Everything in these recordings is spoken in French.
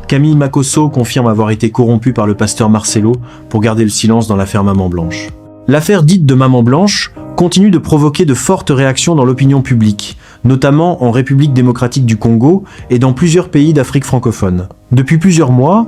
Camille Makosso confirme avoir été corrompu par le pasteur Marcelo pour garder le silence dans l'affaire Maman Blanche. L'affaire dite de Maman Blanche continue de provoquer de fortes réactions dans l'opinion publique, notamment en République démocratique du Congo et dans plusieurs pays d'Afrique francophone. Depuis plusieurs mois,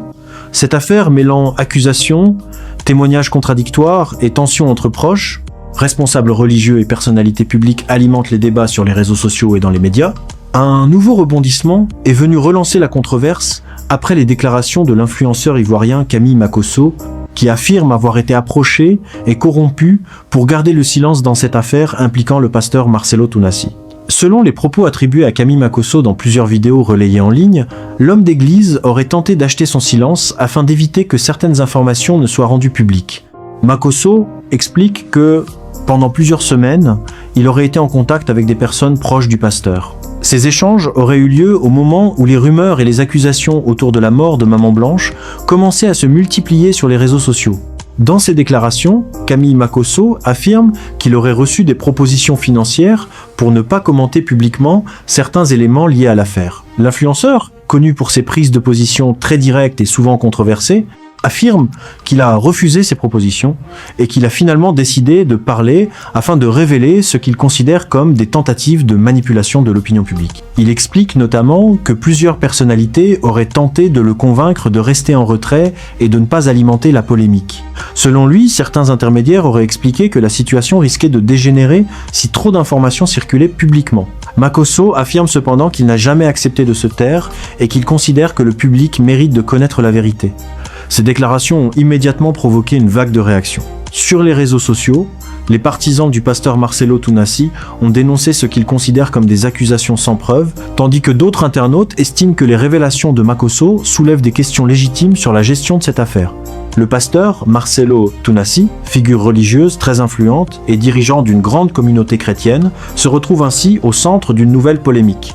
cette affaire mêlant accusations, témoignages contradictoires et tensions entre proches, responsables religieux et personnalités publiques alimente les débats sur les réseaux sociaux et dans les médias. Un nouveau rebondissement est venu relancer la controverse après les déclarations de l'influenceur ivoirien Camille Makosso, qui affirme avoir été approché et corrompu pour garder le silence dans cette affaire impliquant le pasteur Marcelo Tounassi. Selon les propos attribués à Camille Makosso dans plusieurs vidéos relayées en ligne, l'homme d'église aurait tenté d'acheter son silence afin d'éviter que certaines informations ne soient rendues publiques. Makosso explique que, pendant plusieurs semaines, il aurait été en contact avec des personnes proches du pasteur. Ces échanges auraient eu lieu au moment où les rumeurs et les accusations autour de la mort de Maman Blanche commençaient à se multiplier sur les réseaux sociaux. Dans ses déclarations, Camille Makosso affirme qu'il aurait reçu des propositions financières pour ne pas commenter publiquement certains éléments liés à l'affaire. L'influenceur, connu pour ses prises de position très directes et souvent controversées, affirme qu'il a refusé ces propositions et qu'il a finalement décidé de parler afin de révéler ce qu'il considère comme des tentatives de manipulation de l'opinion publique. Il explique notamment que plusieurs personnalités auraient tenté de le convaincre de rester en retrait et de ne pas alimenter la polémique. Selon lui, certains intermédiaires auraient expliqué que la situation risquait de dégénérer si trop d'informations circulaient publiquement. Makosso affirme cependant qu'il n'a jamais accepté de se taire et qu'il considère que le public mérite de connaître la vérité. Ces déclarations ont immédiatement provoqué une vague de réactions. Sur les réseaux sociaux, les partisans du pasteur Marcelo Tounassi ont dénoncé ce qu'ils considèrent comme des accusations sans preuve, tandis que d'autres internautes estiment que les révélations de Makosso soulèvent des questions légitimes sur la gestion de cette affaire. Le pasteur Marcelo Tounassi, figure religieuse très influente et dirigeant d'une grande communauté chrétienne, se retrouve ainsi au centre d'une nouvelle polémique.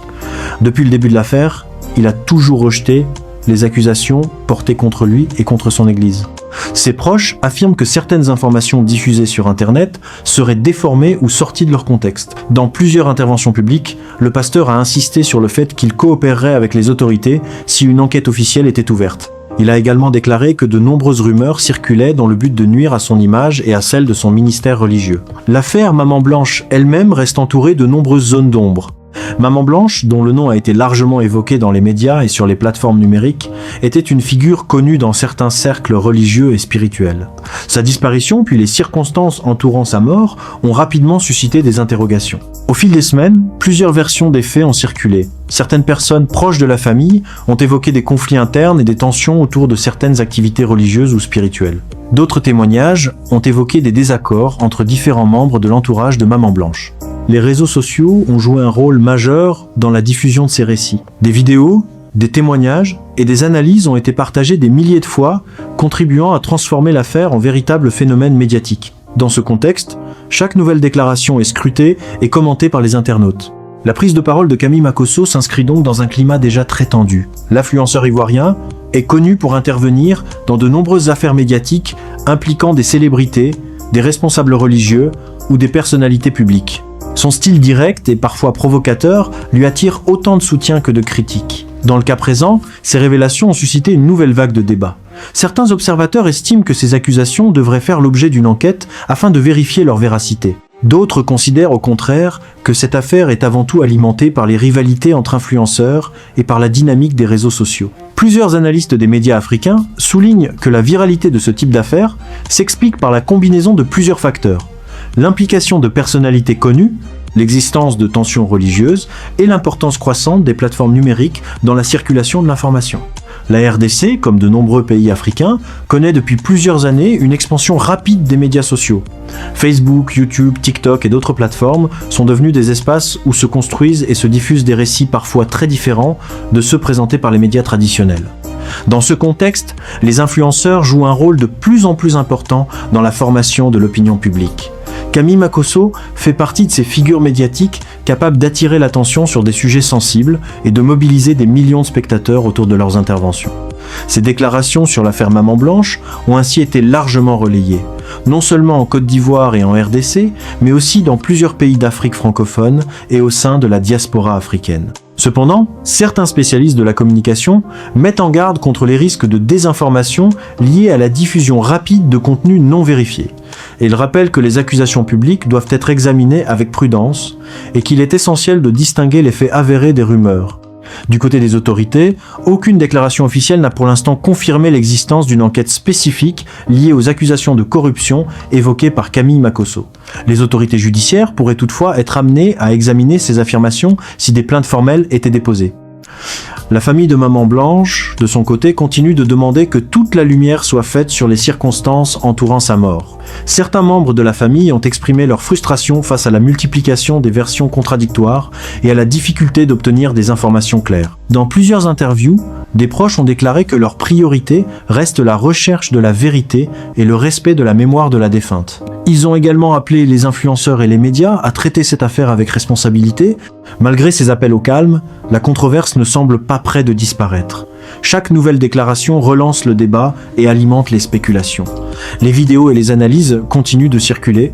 Depuis le début de l'affaire, il a toujours rejeté les accusations portées contre lui et contre son église. Ses proches affirment que certaines informations diffusées sur Internet seraient déformées ou sorties de leur contexte. Dans plusieurs interventions publiques, le pasteur a insisté sur le fait qu'il coopérerait avec les autorités si une enquête officielle était ouverte. Il a également déclaré que de nombreuses rumeurs circulaient dans le but de nuire à son image et à celle de son ministère religieux. L'affaire Maman Blanche elle-même reste entourée de nombreuses zones d'ombre. Maman Blanche, dont le nom a été largement évoqué dans les médias et sur les plateformes numériques, était une figure connue dans certains cercles religieux et spirituels. Sa disparition, puis les circonstances entourant sa mort, ont rapidement suscité des interrogations. Au fil des semaines, plusieurs versions des faits ont circulé. Certaines personnes proches de la famille ont évoqué des conflits internes et des tensions autour de certaines activités religieuses ou spirituelles. D'autres témoignages ont évoqué des désaccords entre différents membres de l'entourage de Maman Blanche. Les réseaux sociaux ont joué un rôle majeur dans la diffusion de ces récits. Des vidéos, des témoignages et des analyses ont été partagés des milliers de fois, contribuant à transformer l'affaire en véritable phénomène médiatique. Dans ce contexte, chaque nouvelle déclaration est scrutée et commentée par les internautes. La prise de parole de Camille Makosso s'inscrit donc dans un climat déjà très tendu. L'influenceur ivoirien est connu pour intervenir dans de nombreuses affaires médiatiques impliquant des célébrités, des responsables religieux ou des personnalités publiques. Son style direct et parfois provocateur lui attire autant de soutien que de critiques. Dans le cas présent, ces révélations ont suscité une nouvelle vague de débats. Certains observateurs estiment que ces accusations devraient faire l'objet d'une enquête afin de vérifier leur véracité. D'autres considèrent au contraire que cette affaire est avant tout alimentée par les rivalités entre influenceurs et par la dynamique des réseaux sociaux. Plusieurs analystes des médias africains soulignent que la viralité de ce type d'affaires s'explique par la combinaison de plusieurs facteurs. L'implication de personnalités connues, l'existence de tensions religieuses et l'importance croissante des plateformes numériques dans la circulation de l'information. La RDC, comme de nombreux pays africains, connaît depuis plusieurs années une expansion rapide des médias sociaux. Facebook, YouTube, TikTok et d'autres plateformes sont devenus des espaces où se construisent et se diffusent des récits parfois très différents de ceux présentés par les médias traditionnels. Dans ce contexte, les influenceurs jouent un rôle de plus en plus important dans la formation de l'opinion publique. Camille Makosso fait partie de ces figures médiatiques capables d'attirer l'attention sur des sujets sensibles et de mobiliser des millions de spectateurs autour de leurs interventions. Ces déclarations sur l'affaire Maman Blanche ont ainsi été largement relayées, non seulement en Côte d'Ivoire et en RDC, mais aussi dans plusieurs pays d'Afrique francophone et au sein de la diaspora africaine. Cependant, certains spécialistes de la communication mettent en garde contre les risques de désinformation liés à la diffusion rapide de contenus non vérifiés. Et ils rappellent que les accusations publiques doivent être examinées avec prudence et qu'il est essentiel de distinguer les faits avérés des rumeurs. Du côté des autorités, aucune déclaration officielle n'a pour l'instant confirmé l'existence d'une enquête spécifique liée aux accusations de corruption évoquées par Camille Makhosso. Les autorités judiciaires pourraient toutefois être amenées à examiner ces affirmations si des plaintes formelles étaient déposées. La famille de Maman Blanche, de son côté, continue de demander que toute la lumière soit faite sur les circonstances entourant sa mort. Certains membres de la famille ont exprimé leur frustration face à la multiplication des versions contradictoires et à la difficulté d'obtenir des informations claires. Dans plusieurs interviews, des proches ont déclaré que leur priorité reste la recherche de la vérité et le respect de la mémoire de la défunte. Ils ont également appelé les influenceurs et les médias à traiter cette affaire avec responsabilité. Malgré ces appels au calme, la controverse ne semble pas près de disparaître. Chaque nouvelle déclaration relance le débat et alimente les spéculations. Les vidéos et les analyses continuent de circuler,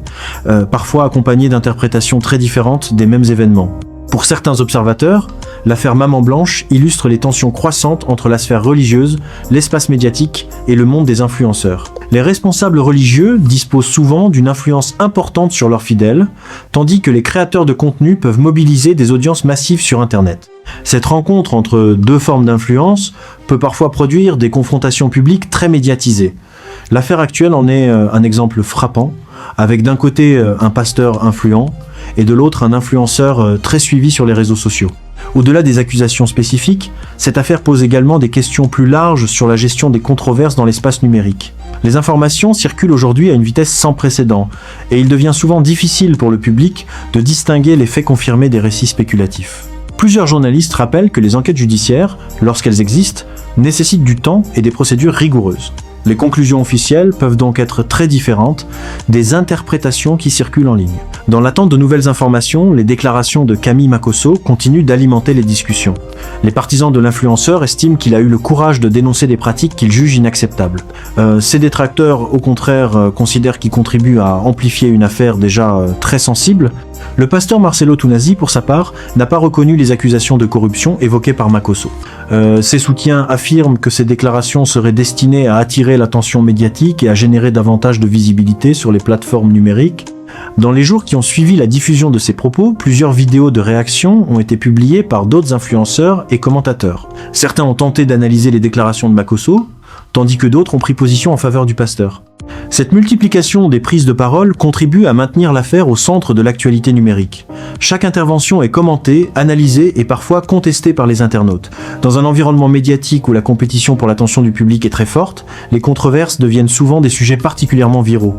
parfois accompagnées d'interprétations très différentes des mêmes événements. Pour certains observateurs, l'affaire Maman Blanche illustre les tensions croissantes entre la sphère religieuse, l'espace médiatique et le monde des influenceurs. Les responsables religieux disposent souvent d'une influence importante sur leurs fidèles, tandis que les créateurs de contenu peuvent mobiliser des audiences massives sur Internet. Cette rencontre entre deux formes d'influence peut parfois produire des confrontations publiques très médiatisées. L'affaire actuelle en est un exemple frappant, avec d'un côté un pasteur influent et de l'autre un influenceur très suivi sur les réseaux sociaux. Au-delà des accusations spécifiques, cette affaire pose également des questions plus larges sur la gestion des controverses dans l'espace numérique. Les informations circulent aujourd'hui à une vitesse sans précédent, et il devient souvent difficile pour le public de distinguer les faits confirmés des récits spéculatifs. Plusieurs journalistes rappellent que les enquêtes judiciaires, lorsqu'elles existent, nécessitent du temps et des procédures rigoureuses. Les conclusions officielles peuvent donc être très différentes des interprétations qui circulent en ligne. Dans l'attente de nouvelles informations, les déclarations de Camille Makhosso continuent d'alimenter les discussions. Les partisans de l'influenceur estiment qu'il a eu le courage de dénoncer des pratiques qu'ils jugent inacceptables. Ses détracteurs, au contraire, considèrent qu'il contribue à amplifier une affaire déjà très sensible. Le pasteur Marcello Tunasi, pour sa part, n'a pas reconnu les accusations de corruption évoquées par Makhosso. Ses soutiens affirment que ces déclarations seraient destinées à attirer l'attention médiatique et à générer davantage de visibilité sur les plateformes numériques. Dans les jours qui ont suivi la diffusion de ces propos, plusieurs vidéos de réaction ont été publiées par d'autres influenceurs et commentateurs. Certains ont tenté d'analyser les déclarations de Makhosso, tandis que d'autres ont pris position en faveur du pasteur. Cette multiplication des prises de parole contribue à maintenir l'affaire au centre de l'actualité numérique. Chaque intervention est commentée, analysée et parfois contestée par les internautes. Dans un environnement médiatique où la compétition pour l'attention du public est très forte, les controverses deviennent souvent des sujets particulièrement viraux.